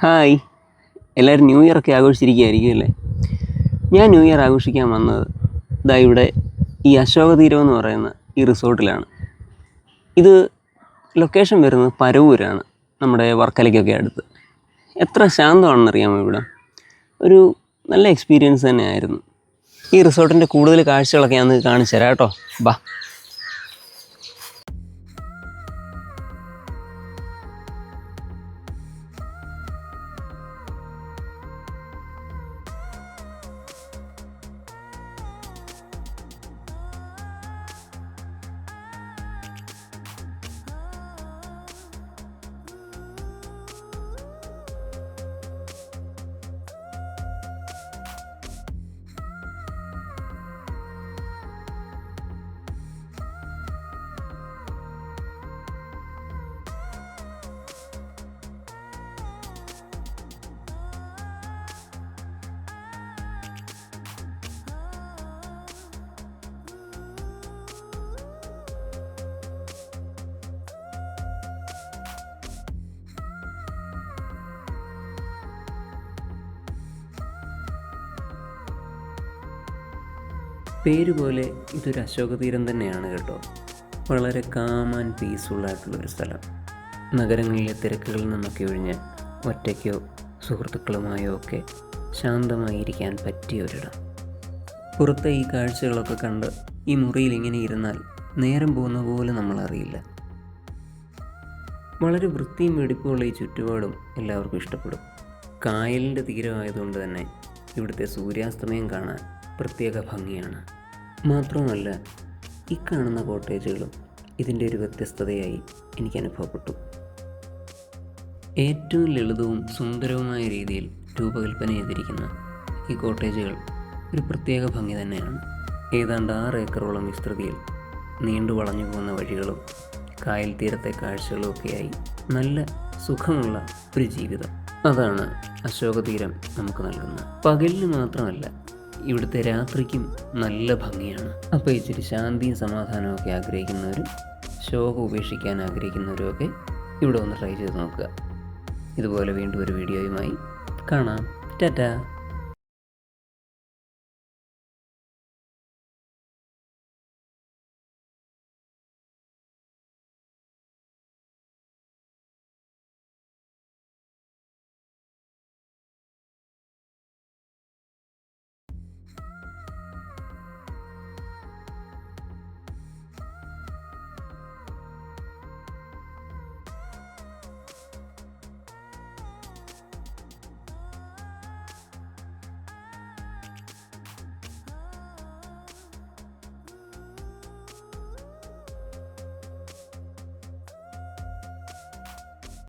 Hi, എല്ലാവരും new year ഒക്കെ ആഘോഷിച്ചിരിക്കുകയായിരിക്കും അല്ലേ? ഞാൻ ന്യൂ ഇയർ ആഘോഷിക്കാൻ വന്നത് ഇവിടെ ഈ അശോകതീരം എന്ന് പറയുന്ന ഈ റിസോർട്ടിലാണ്. ഇത് ലൊക്കേഷൻ വരുന്നത് പരവൂരാണ്, നമ്മുടെ വർക്കലയ്ക്കൊക്കെ അടുത്ത്. എത്ര ശാന്തമാണെന്നറിയാമോ ഇവിടെ? ഒരു നല്ല എക്സ്പീരിയൻസ് തന്നെയായിരുന്നു. ഈ റിസോർട്ടിൻ്റെ കൂടുതൽ കാഴ്ചകളൊക്കെ ഞാൻ കാണിച്ചു തരാം കേട്ടോ. ബാ. പേരുപോലെ ഇതൊരു അശോകതീരം തന്നെയാണ് കേട്ടോ. വളരെ കാം ആൻഡ് പീസ്ഫുള്ളായിട്ടുള്ളൊരു സ്ഥലം. നഗരങ്ങളിലെ തിരക്കുകളിൽ നിന്നൊക്കെ ഒഴിഞ്ഞ് ഒറ്റയ്ക്കോ സുഹൃത്തുക്കളുമായോ ഒക്കെ ശാന്തമായിരിക്കാൻ പറ്റിയ ഒരിടം. പുറത്തെ ഈ കാഴ്ചകളൊക്കെ കണ്ട് ഈ മുറിയിൽ ഇങ്ങനെ ഇരുന്നാൽ നേരം പോകുന്ന പോലെ നമ്മളറിയില്ല. വളരെ വൃത്തിയും വെടിപ്പുമുള്ള ഈ ചുറ്റുപാടും എല്ലാവർക്കും ഇഷ്ടപ്പെടും. കായലിൻ്റെ തീരമായതുകൊണ്ട് തന്നെ ഇവിടുത്തെ സൂര്യാസ്തമയം കാണാൻ പ്രത്യേക ഭംഗിയാണ്. മാത്രവുമല്ല, ഈ കാണുന്ന കോട്ടേജുകളും ഇതിൻ്റെ ഒരു വ്യത്യസ്തതയായി എനിക്ക് അനുഭവപ്പെട്ടു. ഏറ്റവും ലളിതവും സുന്ദരവുമായ രീതിയിൽ രൂപകൽപ്പന ചെയ്തിരിക്കുന്ന ഈ കോട്ടേജുകൾ ഒരു പ്രത്യേക ഭംഗി തന്നെയാണ്. ഏതാണ്ട് 6 ഏക്കറോളം വിസ്തൃതിയിൽ നീണ്ടു വളഞ്ഞു പോകുന്ന വഴികളും കായൽ തീരത്തെ കാഴ്ചകളും ഒക്കെയായി നല്ല സുഖമുള്ള ഒരു ജീവിതം. അതാണ് അശോകതീരം നമുക്ക് നൽകുന്നത്. പകലിന് മാത്രമല്ല, ഇവിടുത്തെ രാത്രിക്കും നല്ല ഭംഗിയാണ്. അപ്പോൾ ഇച്ചിരി ശാന്തിയും സമാധാനവും ഒക്കെ ആഗ്രഹിക്കുന്നവരും ശോകം ഉപേക്ഷിക്കാൻ ആഗ്രഹിക്കുന്നവരും ഒക്കെ ഇവിടെ ഒന്ന് ട്രൈ ചെയ്ത് നോക്കുക. ഇതുപോലെ വീണ്ടും ഒരു വീഡിയോയുമായി കാണാം. ടാറ്റാ.